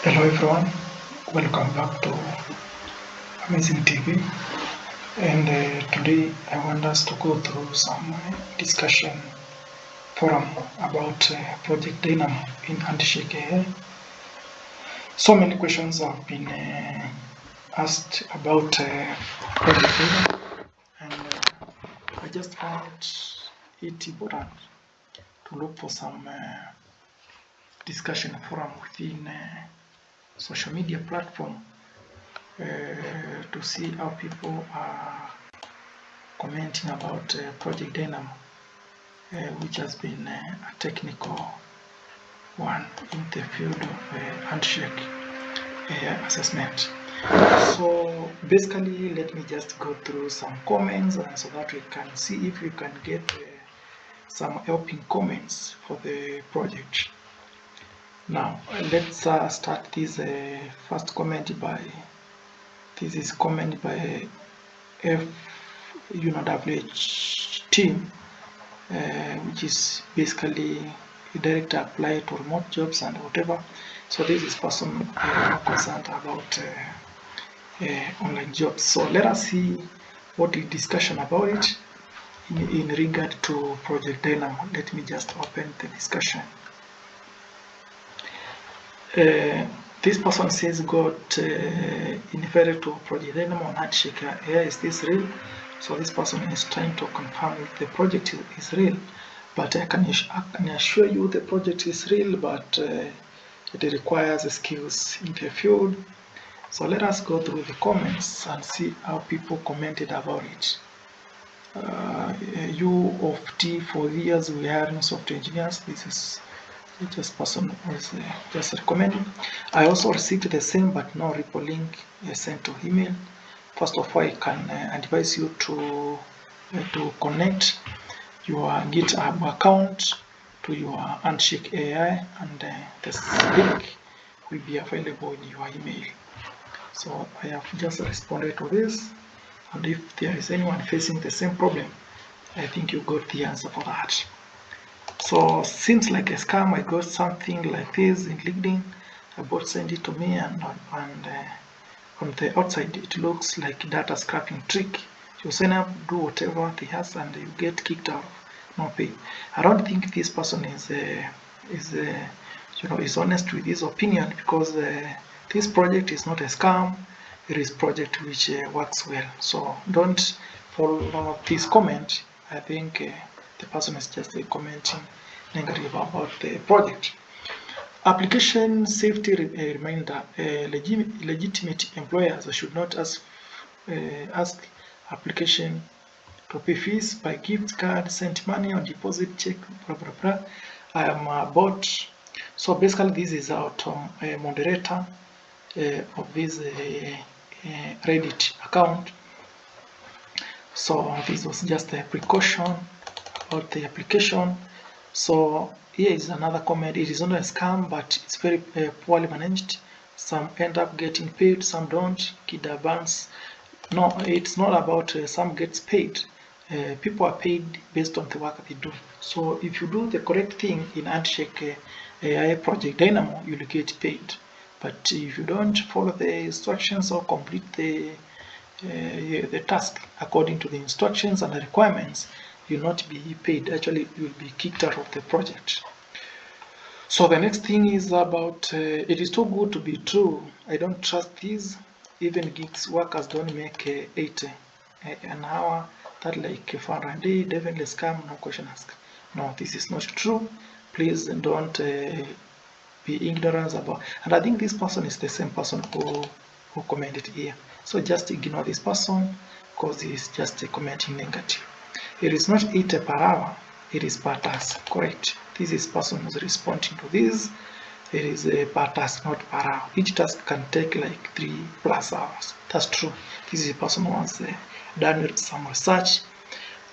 Hello everyone, welcome back to Amazing TV. And today I want us to go through some discussion forum about Project Dynamo in Handshake AI. So many questions have been asked about Project Dynamo, and I just found it important to look for some discussion forum within social media platform to see how people are commenting about Project Dynamo, which has been a technical one in the field of handshake assessment. So basically, let me just go through some comments so that we can see if we can get some helping comments for the project. Now, let's start this first comment by, this is comment by FUNWH team, which is basically a direct apply to remote jobs and whatever. So this is person concerned about online jobs. So let us see what the discussion about it in regard to Project Dynamo. Let me just open the discussion. This person says got invited to Project Dynamo on Handshake AI. Is this real? So this person is trying to confirm if the project is real. But I can assure you the project is real, but it requires skills in the field. So let us go through the comments and see how people commented about it. You of T for years we are in software engineers. This is just person was just recommending. I also received the same but no repo link sent to email. First of all, I can advise you to connect your GitHub account to your Handshake AI, and this link will be available in your email. So I have just responded to this, and if there is anyone facing the same problem, I think you got the answer for that. So seems like a scam. I got something like this in LinkedIn. A bot sent it to me, and on the outside it looks like data scrapping trick. You sign up, do whatever they ask, and you get kicked out, no pay. I don't think this person is honest with his opinion, because this project is not a scam. It is project which works well. So don't follow this comment. I think the person is just commenting negative about the project. Application safety reminder: legitimate employers should not ask application to pay fees by gift card, send money on deposit, check, blah blah blah. I am a bot. So basically, this is our moderator of this Reddit account. So this was just a precaution about the application. So here is another comment. It is not a scam, but it's very poorly managed. Some end up getting paid, some don't. Kida bans. No, it's not about some gets paid. People are paid based on the work they do. So if you do the correct thing in Handshake AI Project Dynamo, you'll get paid. But if you don't follow the instructions or complete the task according to the instructions and the requirements, you'll not be paid. Actually, you'll be kicked out of the project. So the next thing is about it is too good to be true. I don't trust these. Even gigs workers don't make 80 an hour. That like fun and day, definitely scam, no question asked. No, this is not true. Please don't be ignorant about. And I think this person is the same person who commented here. So just ignore this person, because he's just commenting negative. It is not 80 per hour, it is per task, correct? This is person who's responding to this. It is per task, not per hour. Each task can take like 3+ hours. That's true. This is a person who has done some research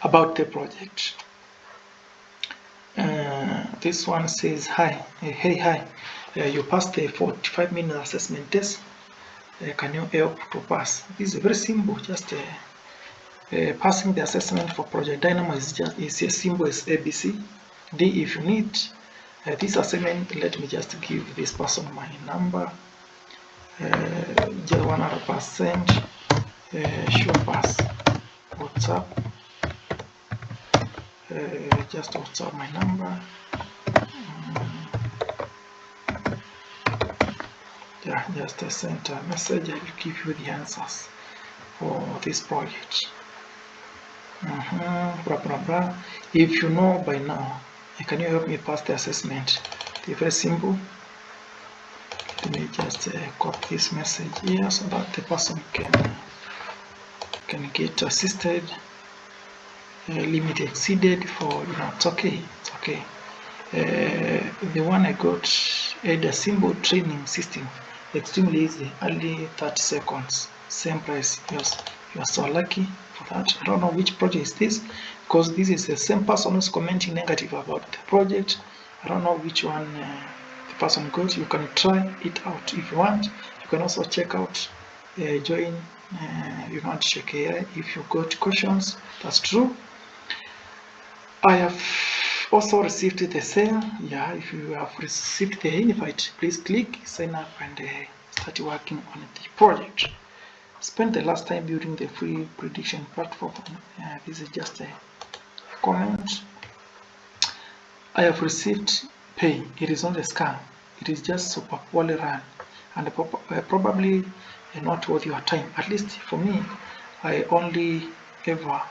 about the project. This one says, hi, hey, hi, you passed the 45-minute assessment test. Can you help to pass? This is very simple. Just passing the assessment for Project Dynamo is as simple as ABC. D if you need this assignment. Let me just give this person my number. just 100% sure pass. WhatsApp, just WhatsApp my number. Yeah, just send a message. I will give you the answers for this project. Blah blah blah. If you know by now, can you help me pass the assessment? It's very simple. Let me just copy this message here so that the person can get assisted. Limit exceeded for, it's okay. It's okay. The one I got had a simple training system, extremely easy, only 30 seconds, same price. Yes, you are so lucky for that. I don't know which project is this, because this is the same person who's commenting negative about the project. I don't know which one the person got. You can try it out if you want. You can also check out, join, Handshake AI if you got questions. That's true. I have also received the same. Yeah, if you have received the invite, please click sign up and start working on the project. Spend the last time building the free prediction platform. This is just a comment. I have received pay. It is not a scam. It is just super poorly run and probably not worth your time. At least for me, I only ever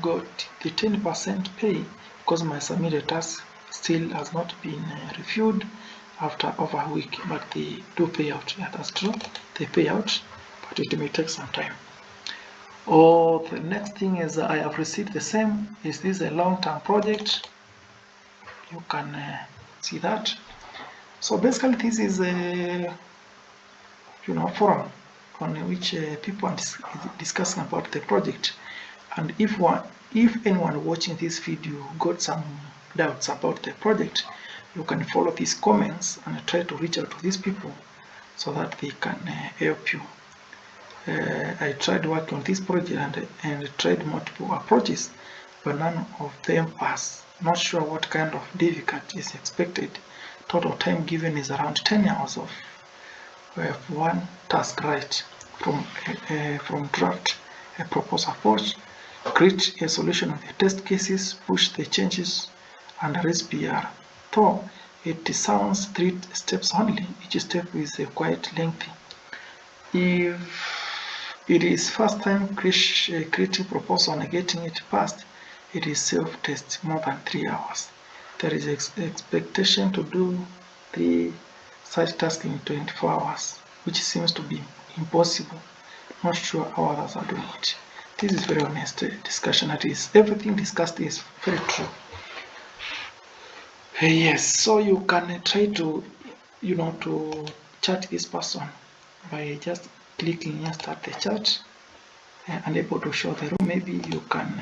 got the 10% pay because my submitted task still has not been reviewed after over a week, but they do pay out. Yeah, that's true. They pay out, but it may take some time. Oh, the next thing is I have received the same. Is this a long-term project? You can see that. So basically, this is a forum on which people are discussing about the project. And if anyone watching this video got some doubts about the project, you can follow these comments and try to reach out to these people so that they can help you. I tried working on this project and tried multiple approaches, but none of them passed. Not sure what kind of difficulty is expected. Total time given is around 10 hours of one task, right? From draft a proposal approach, create a solution of the test cases, push the changes, and raise PR. Though it sounds 3 steps only, each step is quite lengthy. If it is first time creating proposal and getting it passed, it is self-test more than 3 hours. There is expectation to do 3 such tasks in 24 hours, which seems to be impossible. Not sure how others are doing it. This is very honest discussion. That is, everything discussed is very true. Yes, so you can try to, to chat this person by just clicking here, start the chat, unable to show the room. Maybe you can,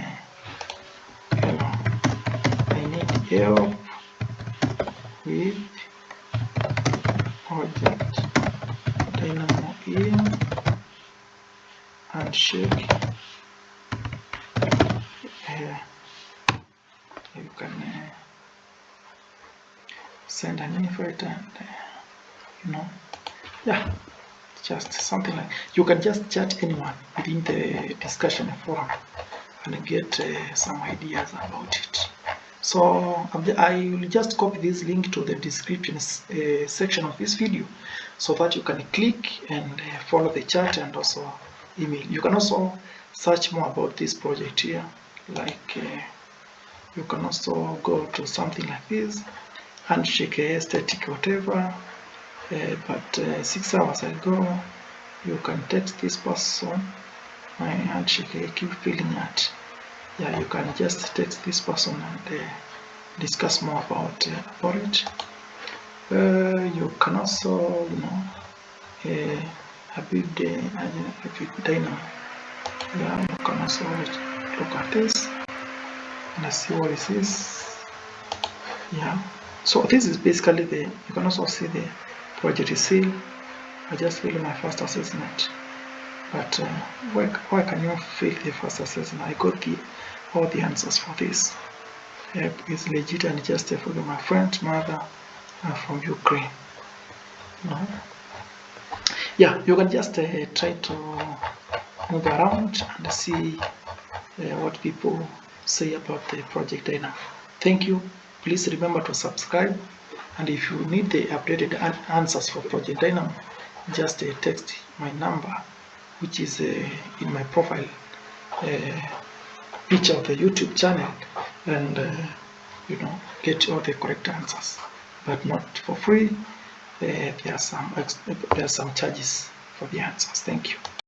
I need help with Project Dynamo in Handshake. You can send an invite and yeah, just something like you can just chat anyone within the discussion forum and get some ideas about it. So I will just copy this link to the description section of this video so that you can click and follow the chat and also email. You can also search more about this project here, like you can also go to something like this, Handshake aesthetic, whatever. But 6 hours ago, you can text this person. My Handshake, I keep feeling that. Yeah, you can just text this person and discuss more about it. You can also, build Dynamo. Yeah, you can also look at this and see what it is. Yeah, so this is basically you can also see the project is sealed. I just failed my first assessment, but why can you fail the first assessment? I got all the answers for this. It's legit and just for my friend's mother from Ukraine. yeah, you can just try to move around and see what people say about the Project Dynamo. Thank you. Please remember to subscribe, and if you need the updated answers for Project Dynamo, just text my number, which is in my profile picture of the YouTube channel, and get all the correct answers, but not for free. There are some charges for the answers. Thank you.